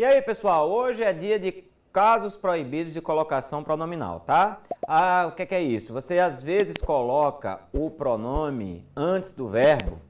E aí, pessoal, hoje é dia de casos proibidos de colocação pronominal, tá? O que é isso? Você às vezes coloca o pronome antes do verbo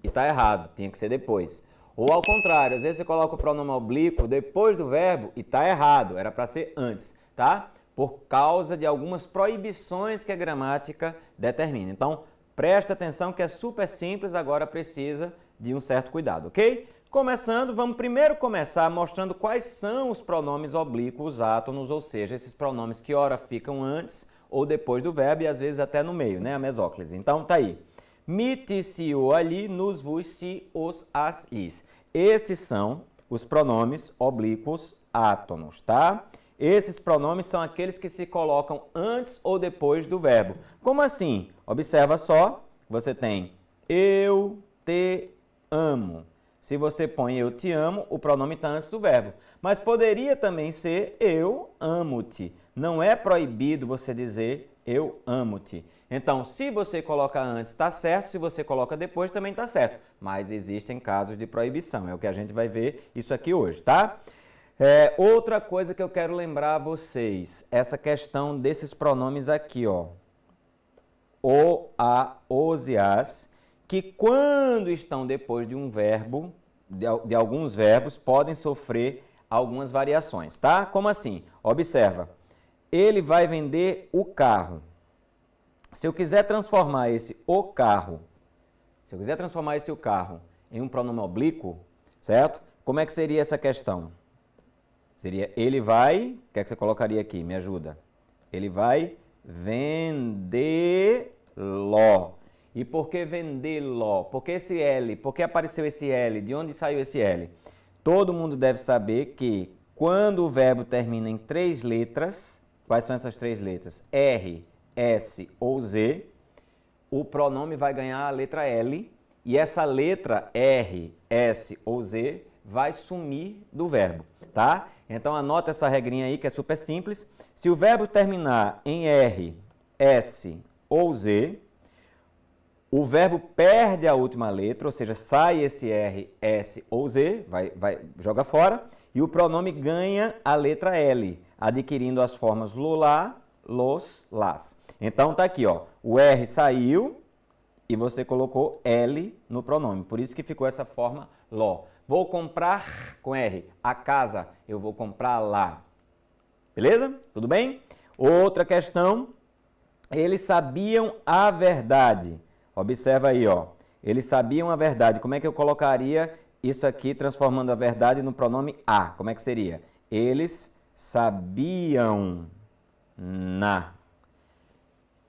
e tá errado, tinha que ser depois. Ou ao contrário, às vezes você coloca o pronome oblíquo depois do verbo e tá errado, era para ser antes, tá? Por causa de algumas proibições que a gramática determina. Então, presta atenção que é super simples, agora precisa de um certo cuidado, ok? Começando, vamos primeiro começar mostrando quais são os pronomes oblíquos átonos, ou seja, esses pronomes que ora ficam antes ou depois do verbo e às vezes até no meio, né? A mesóclise. Então, tá aí. Mi, si, o, ali, nos, vos, si, os, as, is. Esses são os pronomes oblíquos átonos, tá? Esses pronomes são aqueles que se colocam antes ou depois do verbo. Como assim? Observa só, você tem eu te amo. Se você põe eu te amo, o pronome está antes do verbo. Mas poderia também ser eu amo-te. Não é proibido você dizer eu amo-te. Então, se você coloca antes, está certo. Se você coloca depois, também está certo. Mas existem casos de proibição. É o que a gente vai ver isso aqui hoje, tá? Outra coisa que eu quero lembrar a vocês, essa questão desses pronomes aqui, ó. O, a, os e as, que quando estão depois de um verbo, de alguns verbos, podem sofrer algumas variações, tá? Como assim? Observa, ele vai vender o carro. Se eu quiser transformar esse o carro, em um pronome oblíquo, certo? Como é que seria essa questão? Seria ele vai, o que é que você colocaria aqui? Me ajuda. Ele vai vendê-lo. E por que vendê-lo? Por que esse L? Por que apareceu esse L? De onde saiu esse L? Todo mundo deve saber que quando o verbo termina em 3 letras, quais são essas 3 letras? R, S ou Z, o pronome vai ganhar a letra L e essa letra R, S ou Z vai sumir do verbo, tá? Então anota essa regrinha aí que é super simples. Se o verbo terminar em R, S ou Z, o verbo perde a última letra, ou seja, sai esse R, S ou Z, joga fora, e o pronome ganha a letra L, adquirindo as formas lo, lá, los, las. Então tá aqui, ó, o R saiu e você colocou L no pronome, por isso que ficou essa forma lo. Vou comprar com R, a casa, eu vou comprar lá. Beleza? Tudo bem? Outra questão, eles sabiam a verdade. Observa aí, ó. Eles sabiam a verdade. Como é que eu colocaria isso aqui, transformando a verdade no pronome a? Como é que seria? Eles sabiam na.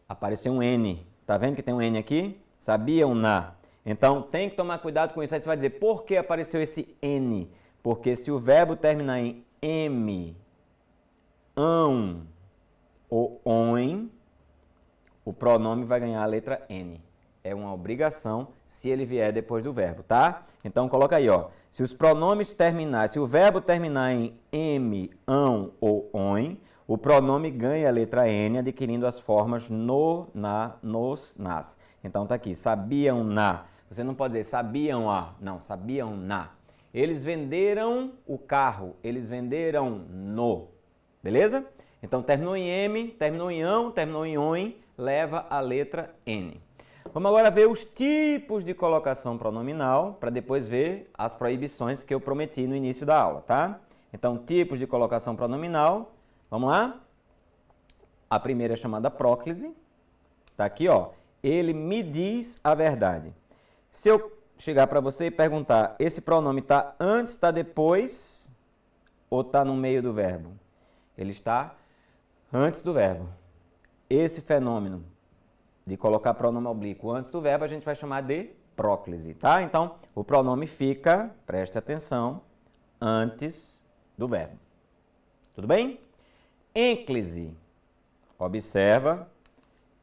Apareceu um N. Tá vendo que tem um N aqui? Sabiam na. Então, tem que tomar cuidado com isso. Aí você vai dizer, por que apareceu esse N? Porque se o verbo terminar em M, ão ou oem, o pronome vai ganhar a letra N. É uma obrigação se ele vier depois do verbo, tá? Então, coloca aí, ó. Se os pronomes terminar, se o verbo terminar em M, ão ou oem, o pronome ganha a letra N, adquirindo as formas no, na, nos, nas. Então, tá aqui, sabiam na. Você não pode dizer sabiam a, não, sabiam na. Eles venderam o carro, eles venderam no. Beleza? Então, terminou em M, terminou em ão, terminou em oem, leva a letra N. Vamos agora ver os tipos de colocação pronominal, para depois ver as proibições que eu prometi no início da aula, tá? Então, tipos de colocação pronominal, vamos lá? A primeira é chamada próclise, tá aqui, ó. Ele me diz a verdade. Se eu chegar para você e perguntar, esse pronome está antes, está depois ou está no meio do verbo? Ele está antes do verbo. Esse fenômeno de colocar pronome oblíquo antes do verbo, a gente vai chamar de próclise, tá? Então, o pronome fica, preste atenção, antes do verbo. Tudo bem? Ênclise. Observa,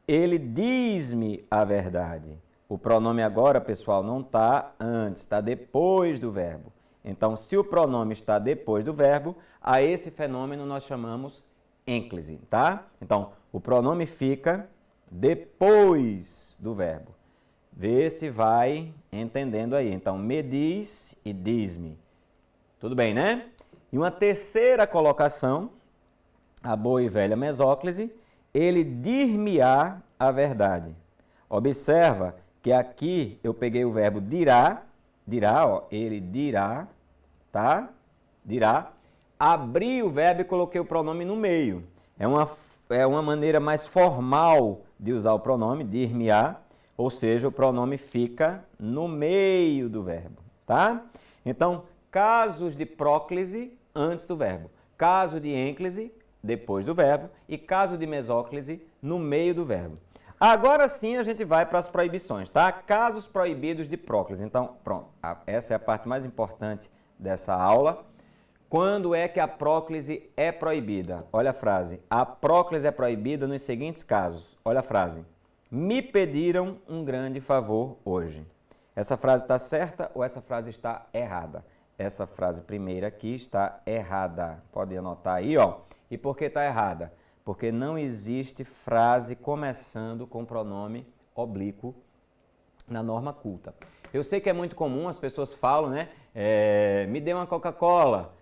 ele diz-me a verdade. O pronome agora, pessoal, não está antes, está depois do verbo. Então, se o pronome está depois do verbo, a esse fenômeno nós chamamos ênclise, tá? Então, o pronome fica depois do verbo. Vê se vai entendendo aí. Então, me diz e diz-me. Tudo bem, né? E uma terceira colocação, a boa e velha mesóclise, ele dir-me-á a verdade. Observa que aqui eu peguei o verbo dirá, ó, ele dirá, tá? Dirá. Abri o verbo e coloquei o pronome no meio. É uma maneira mais formal de usar o pronome, dir-me-á, ou seja, o pronome fica no meio do verbo, tá? Então, casos de próclise antes do verbo, caso de ênclise depois do verbo e caso de mesóclise no meio do verbo. Agora sim a gente vai para as proibições, tá? Casos proibidos de próclise. Então, pronto, essa é a parte mais importante dessa aula. Quando é que a próclise é proibida? Olha a frase. A próclise é proibida nos seguintes casos. Olha a frase. Me pediram um grande favor hoje. Essa frase está certa ou essa frase está errada? Essa frase primeira aqui está errada. Pode anotar aí, ó. E por que está errada? Porque não existe frase começando com pronome oblíquo na norma culta. Eu sei que é muito comum, as pessoas falam, né? Me dê uma Coca-Cola,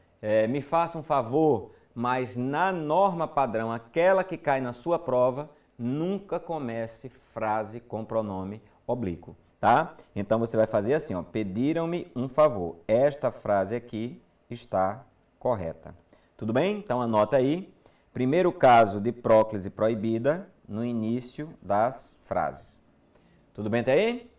me faça um favor, mas na norma padrão, aquela que cai na sua prova, nunca comece frase com pronome oblíquo, tá? Então você vai fazer assim, ó, pediram-me um favor. Esta frase aqui está correta. Tudo bem? Então anota aí. Primeiro caso de próclise proibida no início das frases. Tudo bem até aí?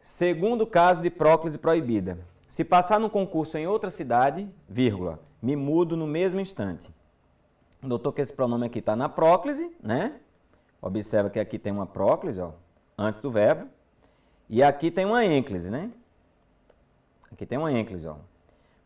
Segundo caso de próclise proibida. Se passar no concurso em outra cidade, vírgula, me mudo no mesmo instante. Notou que esse pronome aqui está na próclise, né? Observa que aqui tem uma próclise, ó, antes do verbo. E aqui tem uma ênclise, né? Aqui tem uma ênclise, ó.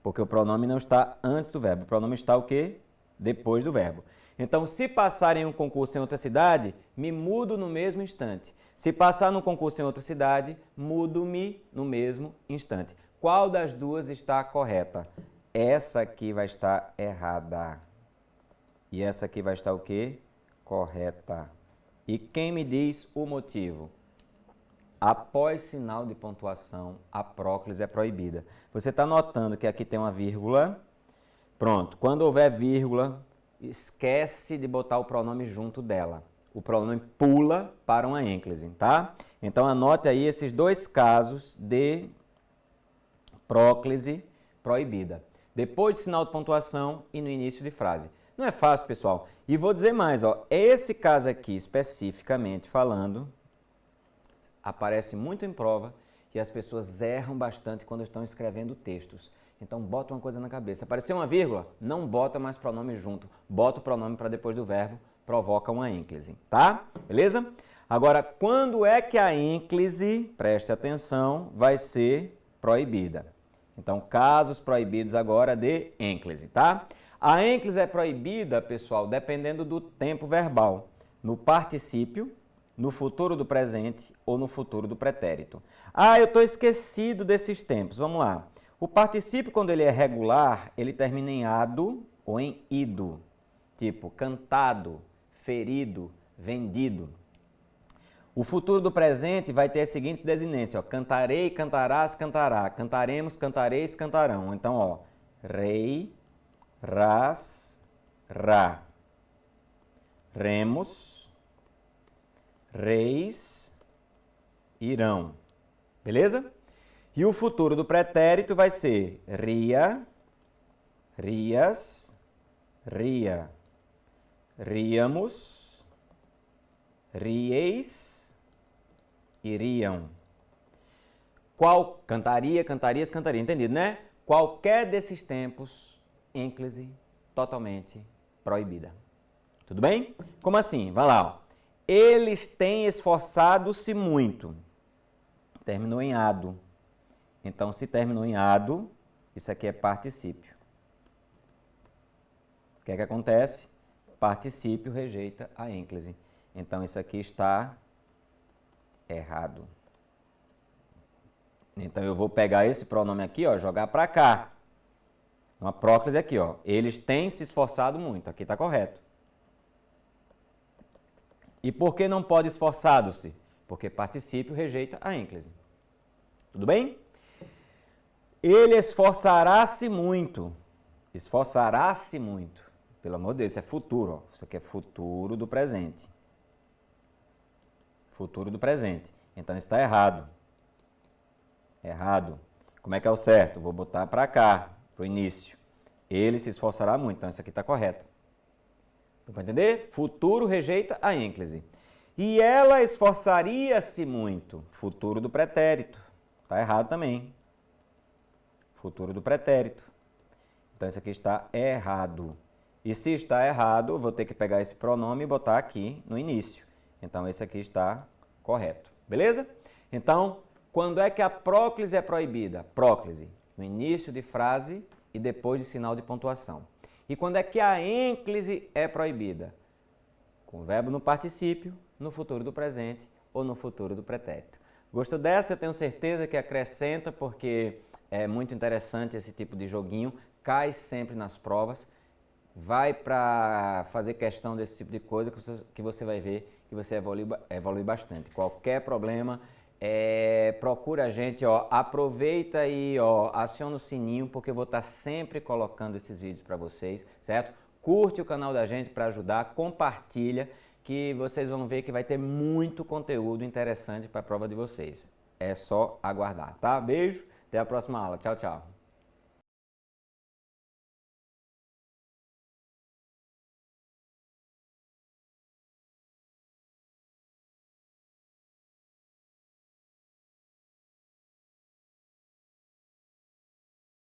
Porque o pronome não está antes do verbo. O pronome está o quê? Depois do verbo. Então, se passar em um concurso em outra cidade, me mudo no mesmo instante. Se passar no concurso em outra cidade, mudo-me no mesmo instante. Qual das duas está correta? Essa aqui vai estar errada. E essa aqui vai estar o quê? Correta. E quem me diz o motivo? Após sinal de pontuação, a próclise é proibida. Você está notando que aqui tem uma vírgula. Pronto. Quando houver vírgula, esquece de botar o pronome junto dela. O pronome pula para uma ênclise, tá? Então anote aí esses dois casos de próclise proibida. Depois de sinal de pontuação e no início de frase. Não é fácil, pessoal. E vou dizer mais, ó. Esse caso aqui, especificamente falando, aparece muito em prova e as pessoas erram bastante quando estão escrevendo textos. Então, bota uma coisa na cabeça. Apareceu uma vírgula? Não bota mais pronome junto. Bota o pronome para depois do verbo, provoca uma ênclise, tá? Beleza? Agora, quando é que a ênclise, preste atenção, vai ser proibida? Então, casos proibidos agora de ênclise, tá? A ênclise é proibida, pessoal, dependendo do tempo verbal. No particípio, no futuro do presente ou no futuro do pretérito. Ah, eu estou esquecido desses tempos. Vamos lá. O particípio, quando ele é regular, ele termina em ado ou em ido. Tipo, cantado, ferido, vendido. O futuro do presente vai ter a seguinte desinência, ó. Cantarei, cantarás, cantará. Cantaremos, cantareis, cantarão. Então, ó. Rei, ras, ra. Remos, reis, irão. Beleza? E o futuro do pretérito vai ser ria, rias, ria, ríamos, rieis, iriam. Cantaria, cantarias, cantaria. Entendido, né? Qualquer desses tempos, ênclise totalmente proibida. Tudo bem? Como assim? Vai lá. Ó. Eles têm esforçado-se muito. Terminou em ado. Então, se terminou em ado, isso aqui é particípio. O que é que acontece? Particípio rejeita a ênclise. Então, isso aqui está errado. Então, eu vou pegar esse pronome aqui, ó, jogar para cá. Uma próclise aqui, ó. Eles têm se esforçado muito. Aqui está correto. E por que não pode esforçado-se? Porque particípio rejeita a ênclise. Tudo bem? Ele esforçará-se muito. Esforçará-se muito. Pelo amor de Deus, isso é futuro. Ó. Isso aqui é futuro do presente. Futuro do presente. Então está errado. Errado. Como é que é o certo? Vou botar para cá, para o início. Ele se esforçará muito. Então isso aqui está correto. Deu para entender? Futuro rejeita a ênclise. E ela esforçaria-se muito. Futuro do pretérito. Está errado também. Futuro do pretérito. Então isso aqui está errado. E se está errado, eu vou ter que pegar esse pronome e botar aqui no início. Então esse aqui está correto. Beleza? Então, quando é que a próclise é proibida? Próclise, no início de frase e depois de sinal de pontuação. E quando é que a ênclise é proibida? Com o verbo no particípio, no futuro do presente ou no futuro do pretérito. Gostou dessa? Eu tenho certeza que acrescenta, porque é muito interessante esse tipo de joguinho, cai sempre nas provas, vai para fazer questão desse tipo de coisa que você vai ver que você evolui bastante. Qualquer problema, procura a gente, ó, aproveita e aciona o sininho, porque eu vou estar sempre colocando esses vídeos para vocês, certo? Curte o canal da gente para ajudar, compartilha, que vocês vão ver que vai ter muito conteúdo interessante para a prova de vocês. É só aguardar, tá? Beijo, até a próxima aula. Tchau, tchau.